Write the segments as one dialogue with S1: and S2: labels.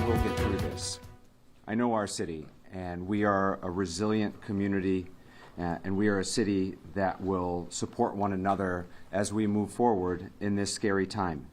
S1: will get through this. I know our city, and we are a resilient community, and we are a city that will support one another as we move forward in this scary time.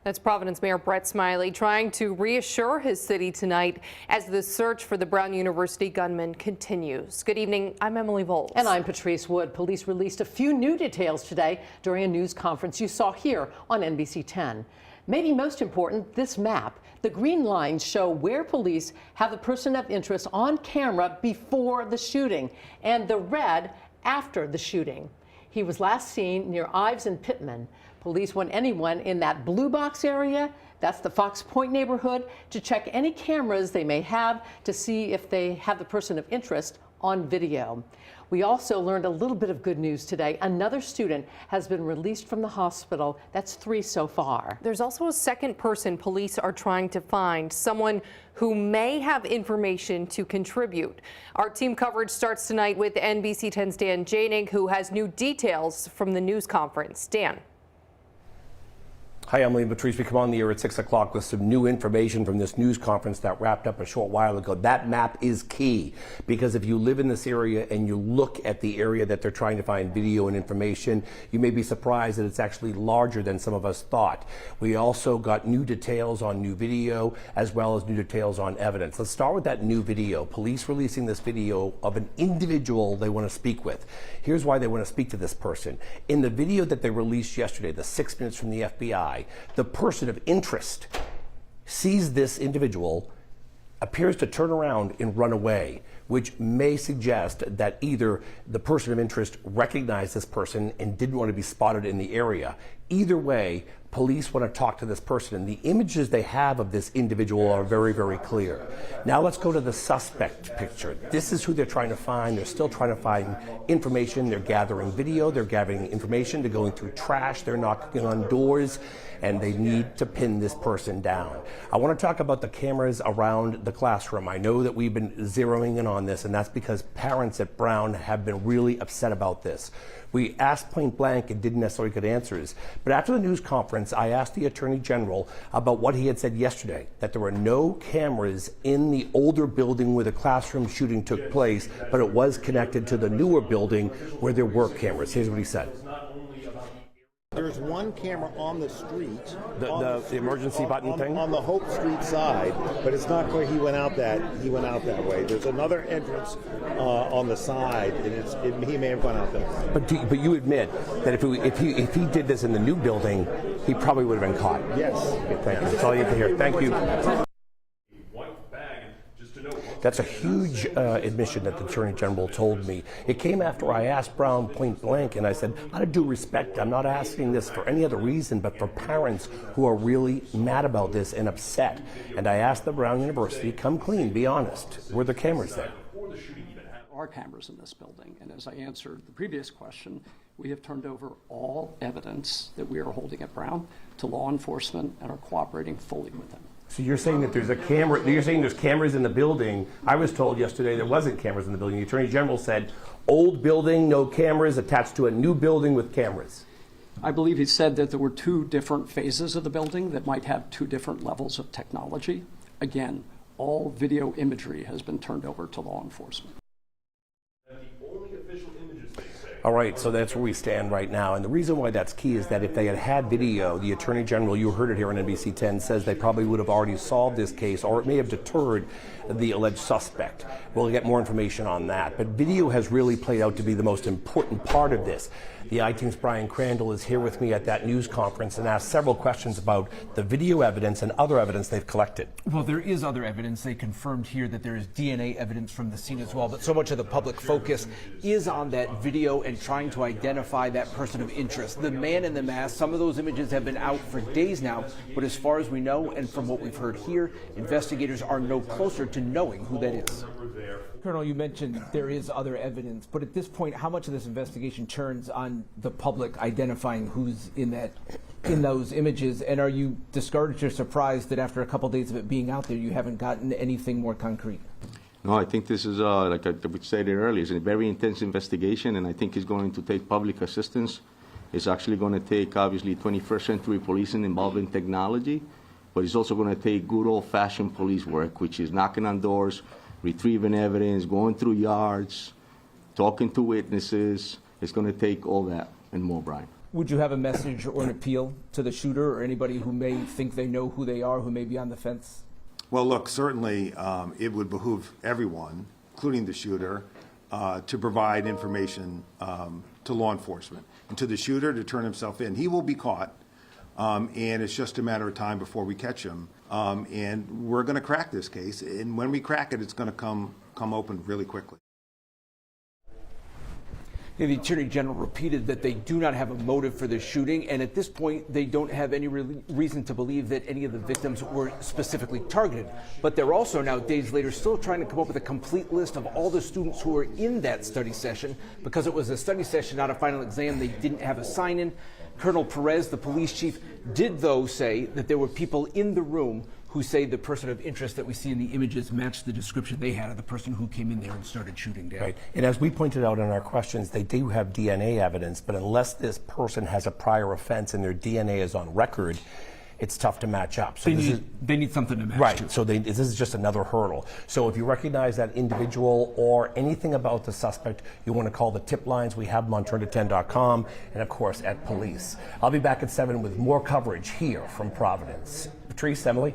S2: That's Providence Mayor Brett Smiley trying to reassure his city tonight as the search for the Brown University gunman continues. Good evening, I'm Emily Volz.
S3: And I'm Patrice Wood. Police released a few new details today during a news conference you saw here on NBC 10. Maybe most important, this map. The green lines show where police have the person of interest on camera before the shooting, and the red after the shooting. He was last seen near Ives and Pittman. Police want anyone in that blue box area, that's the Fox Point neighborhood, to check any cameras they may have to see if they have the person of interest on video. We also learned a little bit of good news today. Another student has been released from the hospital. That's 3 so far.
S2: There's also a second person police are trying to find, someone who may have information to contribute. Our team coverage starts tonight with NBC 10's Dan Janig, who has new details from the news conference. Dan.
S4: Hi, Emily and Patrice. We come on the air at 6 o'clock with some new information from this news conference that wrapped up a short while ago. That map is key because if you live in this area and you look at the area that they're trying to find video and information, you may be surprised that it's actually larger than some of us thought. We also got new details on new video as well as new details on evidence. Let's start with that new video. Police releasing this video of an individual they want to speak with. Here's why they want to speak to this person. In the video that they released yesterday, the 6 minutes from the FBI, the person of interest sees this individual, appears to turn around and run away, which may suggest that either the person of interest recognized this person and didn't want to be spotted in the area. Either way, police want to talk to this person, and the images they have of this individual are very, very clear. Now let's go to the suspect picture. This is who they're trying to find. They're still trying to find information. They're gathering video. They're gathering information. They're going through trash. They're knocking on doors, and they need to pin this person down. I want to talk about the cameras around the classroom. I know that we've been zeroing in on this, and that's because parents at Brown have been really upset about this. We asked point blank and didn't necessarily get answers. But after the news conference, I asked the Attorney General about what he had said yesterday, that there were no cameras in the older building where the classroom shooting took place, but it was connected to the newer building where there were cameras. Here's what he said.
S5: There's one camera on the street.
S4: The emergency button thing?
S5: On the Hope Street side, but it's not clear he went out that way. There's another entrance on the side, and he may have gone out there.
S4: But you admit that if he did this in the new building, he probably would have been caught.
S5: Yes.
S4: Okay, thank you. That's all you have to hear. Thank you. That's a huge admission that the Attorney General told me. It came after I asked Brown point blank, and I said, out of due respect, I'm not asking this for any other reason but for parents who are really mad about this and upset. And I asked the Brown University, come clean, be honest. Were there cameras there?
S6: There are cameras in this building, and as I answered the previous question, we have turned over all evidence that we are holding at Brown to law enforcement and are cooperating fully with them.
S4: So you're saying that there's a camera, you're saying there's cameras in the building. I was told yesterday there wasn't cameras in the building. The Attorney General said, old building, no cameras, attached to a new building with cameras.
S6: I believe he said that there were 2 different phases of the building that might have 2 different levels of technology. Again, all video imagery has been turned over to law enforcement.
S4: All right, so that's where we stand right now. And the reason why that's key is that if they had had video, the Attorney General, you heard it here on NBC 10, says they probably would have already solved this case, or it may have deterred the alleged suspect. We'll get more information on that. But video has really played out to be the most important part of this. The I-Team's Brian Crandall is here with me at that news conference and asked several questions about the video evidence and other evidence they've collected.
S7: Well, there is other evidence. They confirmed here that there is DNA evidence from the scene as well, but so much of the public focus is on that video and trying to identify that person of interest. The man in the mask, some of those images have been out for days now, but as far as we know and from what we've heard here, investigators are no closer to knowing who that is. Colonel, you mentioned there is other evidence, but at this point, how much of this investigation turns on the public identifying who's in those images? And are you discouraged or surprised that after a couple of days of it being out there, you haven't gotten anything more concrete?
S8: No, I think this is, like I said earlier, it's a very intense investigation, and I think it's going to take public assistance. It's actually going to take, obviously, 21st century policing involving technology. but it's also going to take good old-fashioned police work, which is knocking on doors, retrieving evidence, going through yards, talking to witnesses. It's going to take all that and more, Brian.
S7: Would you have a message or an appeal to the shooter or anybody who may think they know who they are, who may be on the fence?
S9: Well, look, certainly it would behoove everyone, including the shooter, to provide information to law enforcement and to the shooter to turn himself in. He will be caught, and it's just a matter of time before we catch him. And we're going to crack this case, and when we crack it, it's going to come open really quickly.
S7: The Attorney General repeated that they do not have a motive for the shooting, and at this point, they don't have any reason to believe that any of the victims were specifically targeted. But they're also now, days later, still trying to come up with a complete list of all the students who were in that study session. Because it was a study session, not a final exam, they didn't have a sign-in. Colonel Perez, the police chief, did, though, say that there were people in the room who say the person of interest that we see in the images matched the description they had of the person who came in there and started shooting down.
S4: Right. And as we pointed out in our questions, they do have DNA evidence, but unless this person has a prior offense and their DNA is on record, it's tough to match up. So
S7: they need something to match.
S4: Right.
S7: To.
S4: So this is just another hurdle. So if you recognize that individual or anything about the suspect, you want to call the tip lines. We have them on turnto10.com and, of course, at police. I'll be back at 7 with more coverage here from Providence. Patrice, Emily?